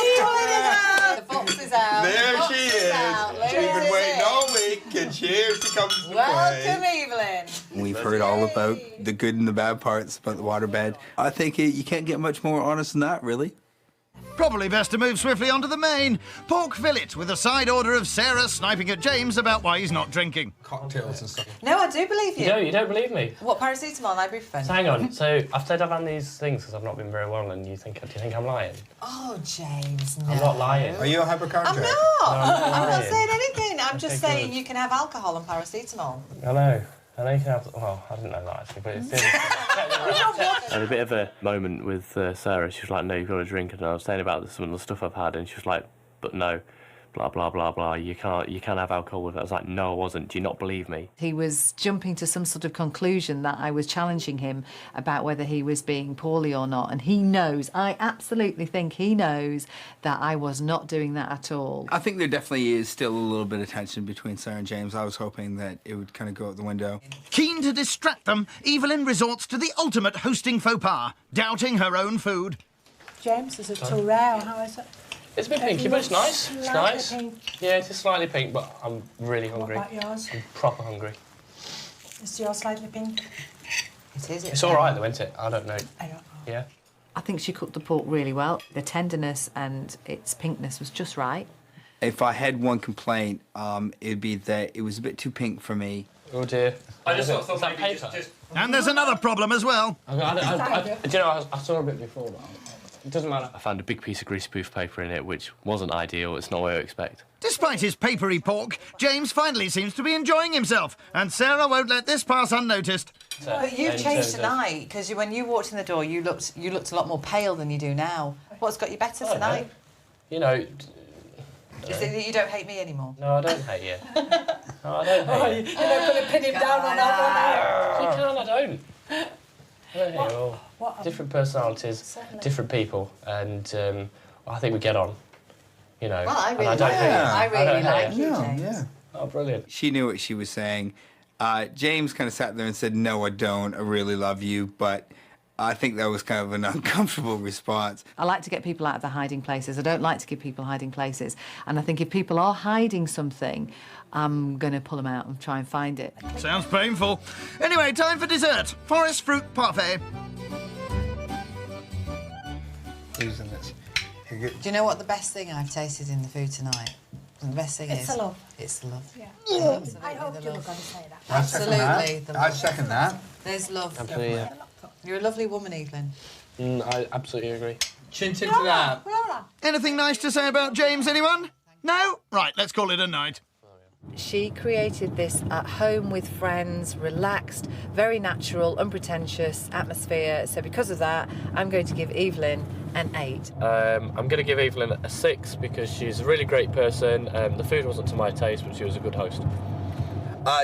Speaker 10: The fox is out.
Speaker 7: There
Speaker 10: the fox
Speaker 7: she is.
Speaker 10: out.
Speaker 7: She's been waiting all week, and here she comes to
Speaker 10: Welcome,
Speaker 7: play.
Speaker 10: Evelyn.
Speaker 2: We've heard all about the good and the bad parts about the waterbed. I think you can't get much more honest than that, really.
Speaker 1: Probably best to move swiftly onto the main. Pork fillet with a side order of Sarah sniping at James about why he's not drinking.
Speaker 7: Cocktails and stuff.
Speaker 10: No, I do believe you.
Speaker 5: You don't believe me?
Speaker 10: What, paracetamol and ibuprofen?
Speaker 5: So hang on, so I've said I've had these things because I've not been very well, and do you think I'm lying?
Speaker 10: Oh, James, no.
Speaker 5: I'm not lying.
Speaker 7: Are you a hypochondriac?
Speaker 10: I'm not.
Speaker 5: No,
Speaker 10: I'm not
Speaker 5: lying.
Speaker 10: saying anything. I'm just
Speaker 5: Okay,
Speaker 10: saying
Speaker 5: good.
Speaker 10: you can have alcohol and paracetamol.
Speaker 5: I know you can have... Well, I didn't know that, actually, but it's... I had a bit of a moment with Sarah. She was like, no, you've got to drink. And I was saying about some of the stuff I've had, and she was like, but no, blah, blah, blah, blah. You can't have alcohol with it. I was like, no, I wasn't. Do you not believe me?
Speaker 6: He was jumping to some sort of conclusion that I was challenging him about whether he was being poorly or not. And he knows, I absolutely think he knows that I was not doing that at all.
Speaker 2: I think there definitely is still a little bit of tension between Sarah and James. I was hoping that it would kind of go out the window.
Speaker 1: Keen to distract them, Evelyn resorts to the ultimate hosting faux pas, doubting her own food.
Speaker 3: James, is it too rare? How is it?
Speaker 5: It's a bit pinky, but it's nice. It's
Speaker 3: Slightly
Speaker 5: nice.
Speaker 3: pink.
Speaker 5: Yeah, it's slightly pink, but I'm really hungry.
Speaker 3: What about yours?
Speaker 5: I'm proper hungry.
Speaker 3: Is yours slightly pink?
Speaker 10: It is.
Speaker 5: It's all right, though, isn't it? I don't know.
Speaker 3: I don't know.
Speaker 5: Yeah?
Speaker 6: I think she cooked the pork really well. The tenderness and its pinkness was just right.
Speaker 2: If I had one complaint, it'd be that it was a bit too pink for me.
Speaker 5: Oh, dear.
Speaker 8: I just thought
Speaker 5: Is that
Speaker 8: maybe
Speaker 5: paper?
Speaker 8: just...
Speaker 1: And there's another problem as well.
Speaker 5: Do you know, I saw a bit before, but it doesn't matter. I found a big piece of grease proof paper in it, which wasn't ideal. It's not what I expect.
Speaker 1: Despite his papery pork, James finally seems to be enjoying himself, and Sarah won't let this pass unnoticed.
Speaker 10: But you've
Speaker 5: In
Speaker 10: changed
Speaker 5: terms of-
Speaker 10: tonight because when you walked in the door, you looked a lot more pale than you do now. What's got you better
Speaker 5: I don't know.
Speaker 10: tonight?
Speaker 5: You know...
Speaker 10: Is it that you don't hate me anymore?
Speaker 5: No, I don't hate you. No, I don't hate you.
Speaker 3: You're not going to pin him down on that
Speaker 5: You can, I don't. I don't hate you at all.
Speaker 3: What?
Speaker 5: Different personalities,
Speaker 3: Certainly.
Speaker 5: different people, and I think we get on. You know.
Speaker 10: Well, I
Speaker 5: and
Speaker 10: really,
Speaker 5: I don't hate you.
Speaker 10: I really
Speaker 5: don't hate
Speaker 10: like
Speaker 5: you.
Speaker 10: you, James.
Speaker 5: Oh, brilliant.
Speaker 2: She knew what she was saying. James kind of sat there and said, no, I don't. I really love you. But I think that was kind of an uncomfortable response.
Speaker 6: I like to get people out of their hiding places. I don't like to give people hiding places. And I think if people are hiding something, I'm going to pull them out and try and find it.
Speaker 1: Sounds painful. Anyway, time for dessert. Forest fruit parfait.
Speaker 7: Who's in this?
Speaker 10: Do you know what the best thing I've tasted in the food tonight? The best thing
Speaker 3: It's
Speaker 10: is...
Speaker 3: the love.
Speaker 10: It's the love.
Speaker 3: Yeah.
Speaker 10: Absolutely
Speaker 3: I hoped
Speaker 10: the
Speaker 3: you were
Speaker 10: love.
Speaker 3: going to say that.
Speaker 10: Absolutely the
Speaker 7: I
Speaker 10: love.
Speaker 7: second that.
Speaker 10: There's love.
Speaker 5: Absolutely, yeah.
Speaker 10: You're a lovely woman, Evelyn.
Speaker 5: I absolutely agree.
Speaker 7: Chint into that.
Speaker 1: Anything nice to say about James, anyone? No? Right, let's call it a night.
Speaker 6: She created this at home with friends, relaxed, very natural, unpretentious atmosphere. So because of that, I'm going to give Evelyn an 8.
Speaker 5: I'm going to give Evelyn a 6 because she's a really great person. The food wasn't to my taste, but she was a good host.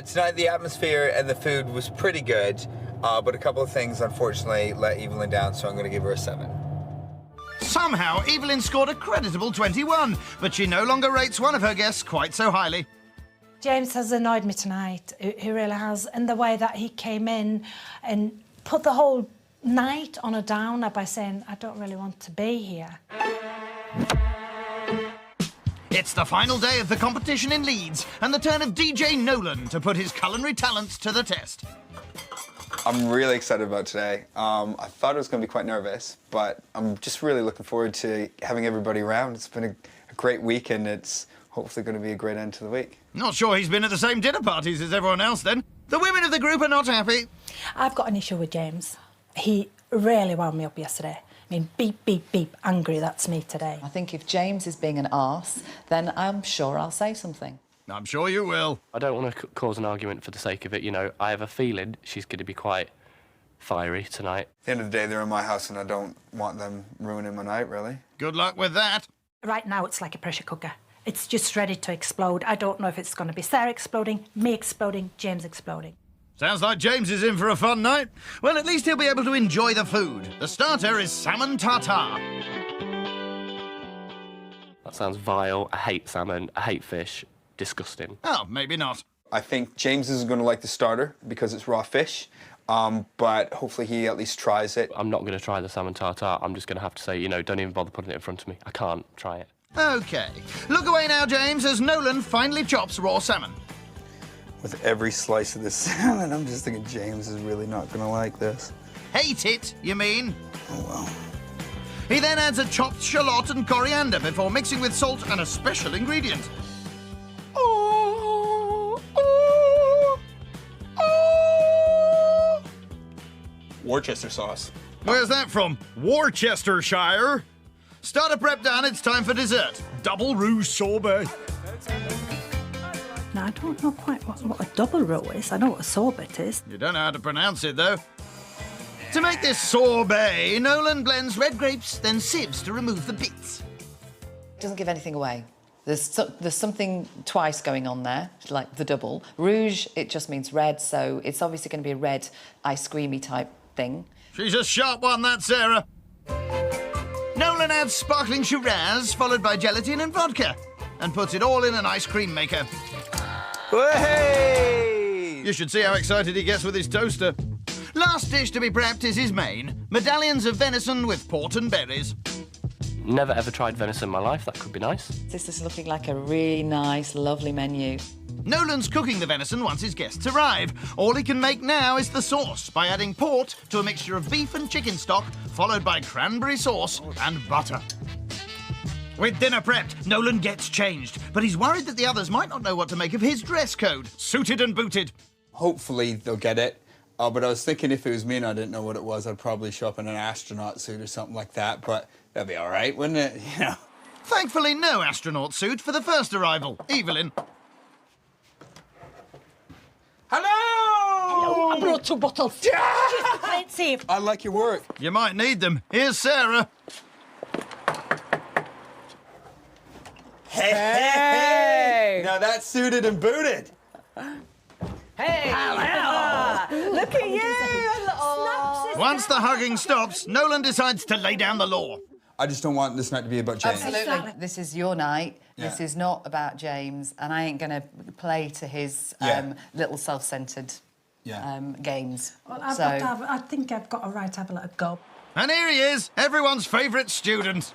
Speaker 2: Tonight, the atmosphere and the food was pretty good, but a couple of things, unfortunately, let Evelyn down, so I'm going to give her a 7.
Speaker 1: Somehow, Evelyn scored a creditable 21, but she no longer rates one of her guests quite so highly.
Speaker 3: James has annoyed me tonight. He really has. And the way that he came in and put the whole night on a downer by saying, I don't really want to be here.
Speaker 1: It's the final day of the competition in Leeds, and the turn of DJ Nolan to put his culinary talents to the test.
Speaker 2: I'm really excited about today. I thought I was going to be quite nervous, but I'm just really looking forward to having everybody around. It's been a great week, and it's hopefully going to be a great end to the week.
Speaker 1: Not sure he's been at the same dinner parties as everyone else, then. The women of the group are not happy.
Speaker 3: I've got an issue with James. He really wound me up yesterday. I mean, beep, beep, beep, angry, that's me today.
Speaker 6: I think if James is being an arse, then I'm sure I'll say something.
Speaker 1: I'm sure you will.
Speaker 5: I don't want to cause an argument for the sake of it. You know, I have a feeling she's going to be quite fiery tonight.
Speaker 2: At the end of the day, they're in my house, and I don't want them ruining my night, really.
Speaker 1: Good luck with that.
Speaker 3: Right now, it's like a pressure cooker. It's just ready to explode. I don't know if it's going to be Sarah exploding, me exploding, James exploding.
Speaker 1: Sounds like James is in for a fun night. Well, at least he'll be able to enjoy the food. The starter is salmon tartare.
Speaker 5: That sounds vile. I hate salmon. I hate fish. Disgusting.
Speaker 1: Oh, maybe not.
Speaker 2: I think James isn't going to like the starter because it's raw fish, but hopefully he at least tries it.
Speaker 5: I'm not going to try the salmon tartare. I'm just going to have to say, you know, don't even bother putting it in front of me. I can't try it.
Speaker 1: OK. Look away now, James, as Nolan finally chops raw salmon.
Speaker 2: With every slice of this salmon, I'm just thinking James is really not going to like this.
Speaker 1: Hate it, you mean?
Speaker 2: Oh, well.
Speaker 1: He then adds a chopped shallot and coriander before mixing with salt and a special ingredient.
Speaker 7: Worcester sauce.
Speaker 1: Where's that from? Worcestershire. Starter prep done, it's time for dessert. Double rouge sorbet.
Speaker 3: Now, I don't know quite what a double roux is. I know what a sorbet is.
Speaker 1: You don't know how to pronounce it, though. To make this sorbet, Nolan blends red grapes, then sieves to remove the bits.
Speaker 10: Doesn't give anything away. There's something twice going on there, like the double. Rouge, it just means red, so it's obviously going to be a red ice creamy type thing.
Speaker 1: She's a sharp one, that Sarah. Nolan adds sparkling Shiraz, followed by gelatin and vodka, and puts it all in an ice cream maker.
Speaker 2: Hey!
Speaker 1: You should see how excited he gets with his toaster. Last dish to be prepped is his main, medallions of venison with port and berries.
Speaker 8: Never ever tried venison in my life. That could be nice.
Speaker 10: This is looking like a really nice, lovely menu.
Speaker 1: Nolan's cooking the venison once his guests arrive. All he can make now is the sauce by adding port to a mixture of beef and chicken stock, followed by cranberry sauce and butter. With dinner prepped, Nolan gets changed, but he's worried that the others might not know what to make of his dress code, suited and booted.
Speaker 7: Hopefully they'll get it. But I was thinking if it was me and I didn't know what it was, I'd probably show up in an astronaut suit or something like that, but that'd be all right, wouldn't it? You know.
Speaker 1: Thankfully, no astronaut suit for the first arrival, Evelyn.
Speaker 7: Hello!
Speaker 3: I brought 2 bottles. Let's see.
Speaker 7: I like your work.
Speaker 1: You might need them. Here's Sarah.
Speaker 7: Hey! Now that's suited and booted.
Speaker 10: Hey! Look at you!
Speaker 1: Once the hugging stops, Nolan decides to lay down the law.
Speaker 7: I just don't want this night to be about James.
Speaker 10: Absolutely. This is your night.
Speaker 7: Yeah.
Speaker 10: This is not about James, and I ain't going to play to his little self-centred games.
Speaker 3: Well, I think I've got a right to have a little go.
Speaker 1: And here he is, everyone's favourite student.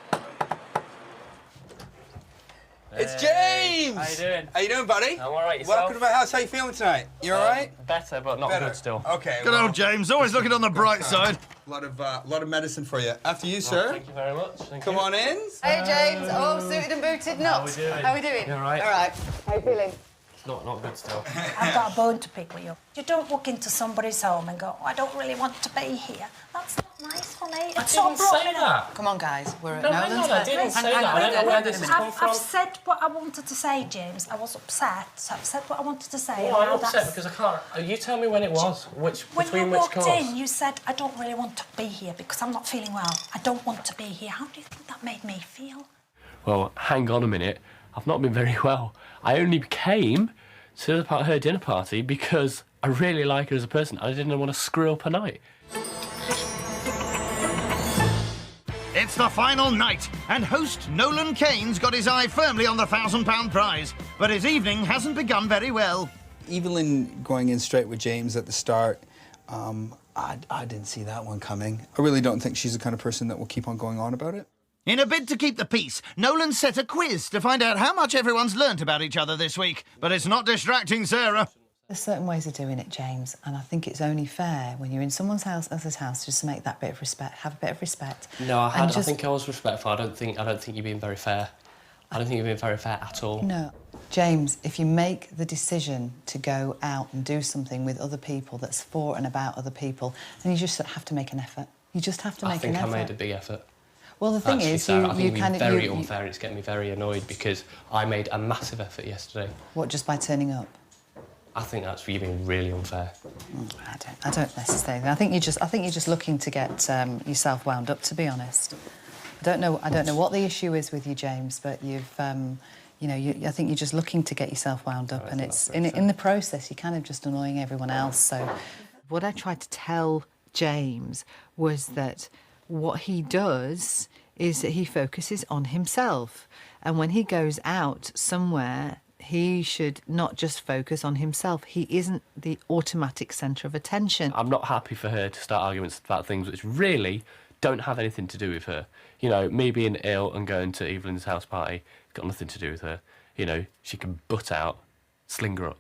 Speaker 7: It's James!
Speaker 8: How you doing?
Speaker 7: How you doing, buddy?
Speaker 8: I'm all right, yourself?
Speaker 7: Welcome to my house. How you feeling tonight? You all right?
Speaker 8: Better, but not good still.
Speaker 7: Okay.
Speaker 1: Good old James, always looking on the bright side.
Speaker 7: A lot of medicine for you. After you, sir.
Speaker 8: Thank you very much.
Speaker 7: Come on in.
Speaker 10: Hey, James. Oh, suited and booted nuts. How we doing?
Speaker 8: You all right?
Speaker 10: All right. How you feeling?
Speaker 8: Not good still.
Speaker 3: I've got a bone to pick with you. You don't walk into somebody's home and go, oh, I don't really want to be here. That's not nice for me.
Speaker 8: I didn't say that.
Speaker 10: Come on, guys. We're at
Speaker 8: No, hang
Speaker 10: Nolan's.
Speaker 8: on, I didn't say that. I don't know where this has come from.
Speaker 3: I've said what I wanted to say, James. I was upset. So I've said what I wanted to say.
Speaker 8: Well, I'm upset because I can't. You tell me when it was.
Speaker 3: When
Speaker 8: Between
Speaker 3: you
Speaker 8: which
Speaker 3: walked
Speaker 8: course?
Speaker 3: in, you said, I don't really want to be here because I'm not feeling well. I don't want to be here. How do you think that made me feel?
Speaker 5: Well, hang on a minute. I've not been very well. I only came to her dinner party because I really like her as a person. I didn't want to screw up her night.
Speaker 1: It's the final night, and host Nolan Kane's got his eye firmly on the £1,000 prize. But his evening hasn't begun very well.
Speaker 7: Evelyn going in straight with James at the start, I didn't see that one coming. I really don't think she's the kind of person that will keep on going on about it.
Speaker 1: In a bid to keep the peace, Nolan set a quiz to find out how much everyone's learnt about each other this week. But it's not distracting Sarah.
Speaker 10: There's certain ways of doing it, James, and I think it's only fair when you're in someone else's house just to make that bit of respect, have a bit of respect.
Speaker 5: No, I think I was respectful. I don't think you're being very fair. I don't think you're being very fair at all.
Speaker 10: No. James, if you make the decision to go out and do something with other people that's for and about other people, then you just have to make an effort. You just have to make an effort.
Speaker 5: I think I made a big effort.
Speaker 10: Well, the thing is,
Speaker 5: Sarah, I think
Speaker 10: you kind of...
Speaker 5: very unfair. It's getting me very annoyed because I made a massive effort yesterday.
Speaker 10: What, just by turning up?
Speaker 5: I think that's you being really unfair.
Speaker 10: I don't necessarily. I think you're just looking to get yourself wound up. To be honest, I don't know what the issue is with you, James, but you've, I think you're just looking to get yourself wound up, and it's in the process you're kind of just annoying everyone else. So,
Speaker 6: what I tried to tell James was that what he does is that he focuses on himself, and when he goes out somewhere, he should not just focus on himself. He isn't the automatic centre of attention.
Speaker 5: I'm not happy for her to start arguments about things which really don't have anything to do with her. You know, me being ill and going to Evelyn's house party got nothing to do with her. You know, she can butt out Slinger up.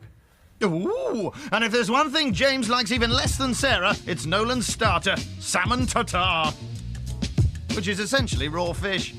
Speaker 1: Ooh, and if there's one thing James likes even less than Sarah, it's Nolan's starter, salmon tartare. which is essentially raw fish.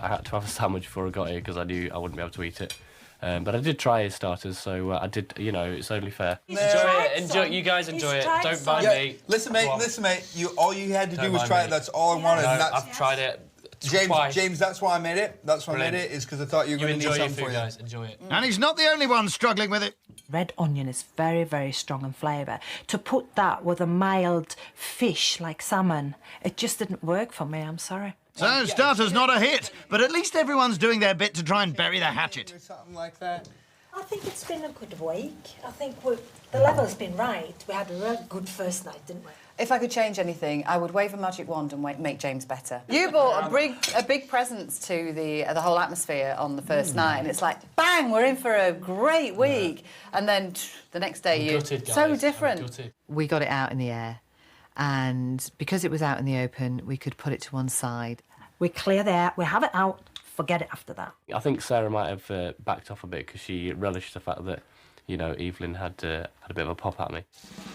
Speaker 5: I had to have a sandwich before I got here because I knew I wouldn't be able to eat it. But I did try his starters, so I did, you know, it's only fair.
Speaker 8: Enjoy it. Enjoy. You guys enjoy it. Don't mind me.
Speaker 7: Listen, mate. Listen, mate. All you had to do was try it. That's all I wanted.
Speaker 8: No,
Speaker 7: And that's,
Speaker 8: I've tried it.
Speaker 7: James, that's why I made it. That's why I made it, is because I thought you were going to need something for you.
Speaker 8: Guys. Enjoy it.
Speaker 1: And he's not the only one struggling with it.
Speaker 11: Red onion is very, very strong in flavour. To put that with a mild fish like salmon, it just didn't work for me, I'm sorry.
Speaker 1: So, starter's not a hit, but at least everyone's doing their bit to try and bury the hatchet.
Speaker 7: Something like that.
Speaker 3: I think it's been a good week. I think the level's been right. We had a real good first night, didn't we?
Speaker 10: If I could change anything, I would wave a magic wand and make James better. You brought a big presence to the whole atmosphere on the first night, and it's like, bang, we're in for a great week. And then the next day, you're so different. We got it out in the air, and because it was out in the open, we could put it to one side.
Speaker 11: We clear the air, we have it out, forget it after that.
Speaker 5: I think Sarah might have backed off a bit because she relished the fact that, you know, Evelyn had a bit of a pop at me.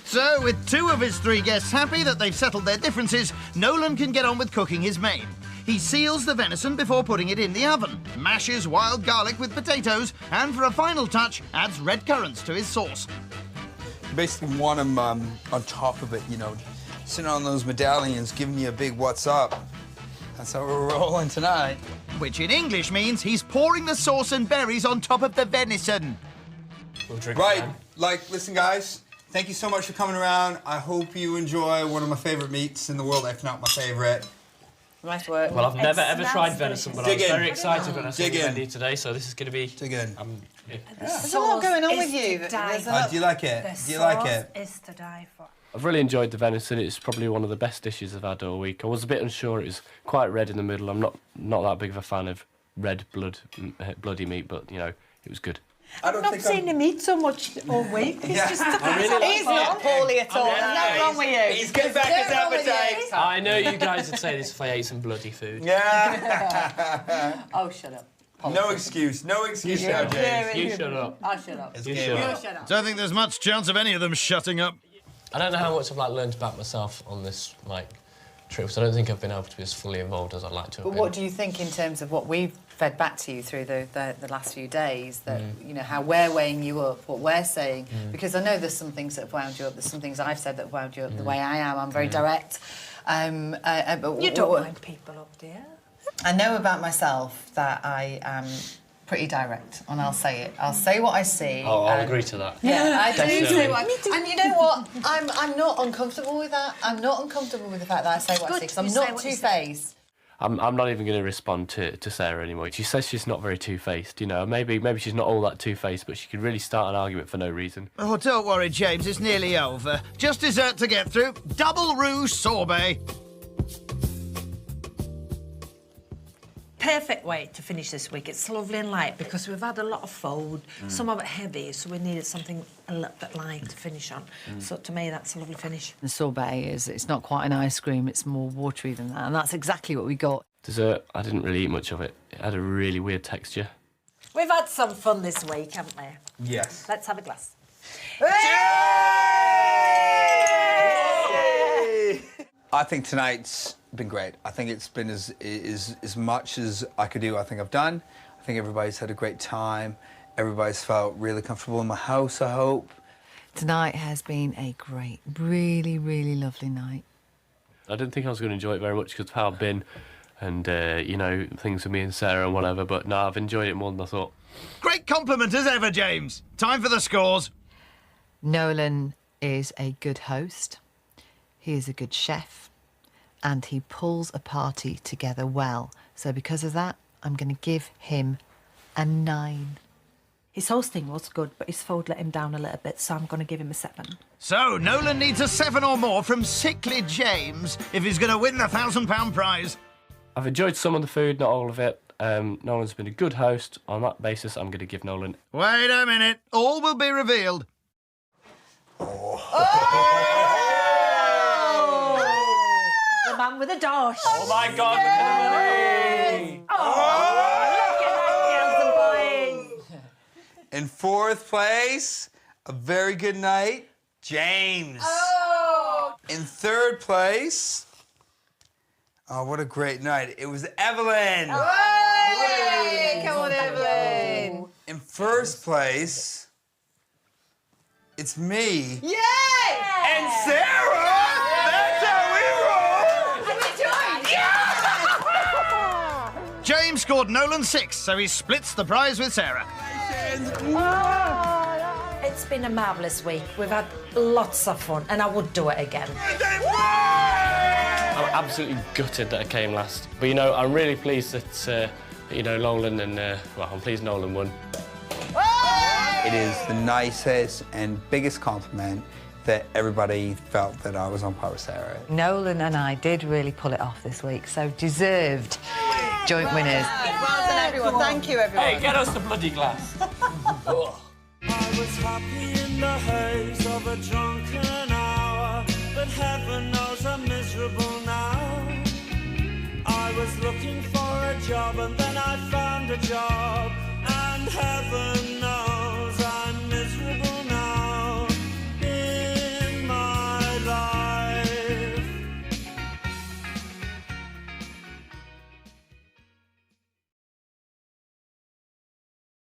Speaker 1: So, with 2 of his 3 guests happy that they've settled their differences, Nolan can get on with cooking his main. He seals the venison before putting it in the oven, mashes wild garlic with potatoes, and for a final touch, adds red currants to his sauce.
Speaker 7: You basically want them on top of it, you know, sitting on those medallions, giving you a big what's up. That's how we're rolling tonight.
Speaker 1: Which in English means he's pouring the sauce and berries on top of the venison.
Speaker 8: We'll drink
Speaker 7: Right, listen, guys. Thank you so much for coming around. I hope you enjoy one of my favourite meats in the world, if not my favourite.
Speaker 10: Nice work.
Speaker 8: Well, I've never ever tried venison, but I was very excited when I saw
Speaker 7: Dig
Speaker 8: the
Speaker 7: in.
Speaker 8: menu today, so this is going to be...
Speaker 7: Dig in.
Speaker 10: There's a lot going on with you.
Speaker 7: Do you like it? Do you like it?
Speaker 3: Is to die for.
Speaker 5: I've really enjoyed the venison. It's probably one of the best dishes I've had all week. I was a bit unsure. It was quite red in the middle. I'm not that big of a fan of red bloody meat, but, you know, it was good.
Speaker 11: I've not seen him eat so much all week. He's just...
Speaker 10: He's not poorly at all. There's nothing wrong with you.
Speaker 7: He's getting back his appetite.
Speaker 8: I know you guys would say this if I ate some bloody food.
Speaker 7: Yeah.
Speaker 10: Oh, shut up.
Speaker 7: No excuse. No excuse now, James.
Speaker 8: You shut up.
Speaker 10: I'll shut up.
Speaker 8: You shut up.
Speaker 10: Shut up.
Speaker 1: Don't think there's much chance of any of them shutting up.
Speaker 8: I don't know how much I've learned about myself on this trip, so I don't think I've been able to be as fully involved as I'd like to have
Speaker 10: But
Speaker 8: been.
Speaker 10: what do you think in terms of what we've fed back to you through the last few days, that, you know, how we're weighing you up, what we're saying? Because I know there's some things that have wound you up, there's some things I've said that have wound you up the way I am. I'm very direct. But
Speaker 11: You don't wind people up, do you?
Speaker 10: I know about myself that I am pretty direct, and I'll say it. I'll say what I see.
Speaker 8: Oh, I'll agree to that.
Speaker 10: Yeah, I do
Speaker 8: Definitely.
Speaker 10: say what. And you know what? I'm not uncomfortable with that. I'm not uncomfortable with the fact that I say what I see, because I'm not two-faced.
Speaker 5: I'm not even going to respond to Sarah anymore. She says she's not very two-faced, you know. Maybe she's not all that two-faced, but she could really start an argument for no reason.
Speaker 1: Oh, don't worry, James, it's nearly over. Just dessert to get through. Double rouge sorbet.
Speaker 11: Perfect way to finish this week. It's lovely and light because we've had a lot of food, some of it heavy, so we needed something a little bit light to finish on. So to me, that's a lovely finish.
Speaker 6: The sorbet it's not quite an ice cream, it's more watery than that, and that's exactly what we got.
Speaker 5: Dessert, I didn't really eat much of it. It had a really weird texture.
Speaker 11: We've had some fun this week, haven't we?
Speaker 7: Yes.
Speaker 11: Let's have a glass.
Speaker 7: I think tonight's been great. I think it's been as much as I could do, I think I've done. I think everybody's had a great time. Everybody's felt really comfortable in my house, I hope.
Speaker 6: Tonight has been a great, really, really lovely night.
Speaker 5: I didn't think I was going to enjoy it very much because of how I've been and, you know, things with me and Sarah and whatever, but no, I've enjoyed it more than I thought.
Speaker 1: Great compliment as ever, James. Time for the scores.
Speaker 6: Nolan is a good host. He is a good chef. And he pulls a party together well. So because of that, I'm going to give him a 9.
Speaker 11: His hosting was good, but his food let him down a little bit, so I'm going to give him a 7.
Speaker 1: So, Nolan needs a 7 or more from sickly James if he's going to win the £1,000 prize.
Speaker 5: I've enjoyed some of the food, not all of it. Nolan's been a good host. On that basis, I'm going to give Nolan...
Speaker 1: Wait a minute. All will be revealed.
Speaker 11: The man with a dosh.
Speaker 8: Oh my God, look at the money!
Speaker 11: Look at that, girls and boys.
Speaker 7: In fourth place, a very good night, James. In third place, Oh, what a great night. It was Evelyn!
Speaker 4: Hey, come on, Evelyn!
Speaker 7: In first place, it's me.
Speaker 4: Yay!
Speaker 7: And Sarah! That's how we roll!
Speaker 4: And we joined!
Speaker 1: James scored Nolan 6, so he splits the prize with Sarah.
Speaker 11: It's been a marvellous week. We've had lots of fun, and I would do it again.
Speaker 5: I'm absolutely gutted that I came last. But, you know, I'm really pleased that, you know, Nolan and, well, I'm pleased Nolan won.
Speaker 7: It is the nicest and biggest compliment that everybody felt that I was on par with Sarah.
Speaker 10: Nolan and I did really pull it off this week, so deserved joint winners.
Speaker 4: Well done, everyone. Thank you, everyone.
Speaker 5: Hey, get us the bloody glass.
Speaker 12: I was happy in the haze of a drunken hour, but heaven knows I'm miserable now. I was looking for a job and then I found a job, and heaven knows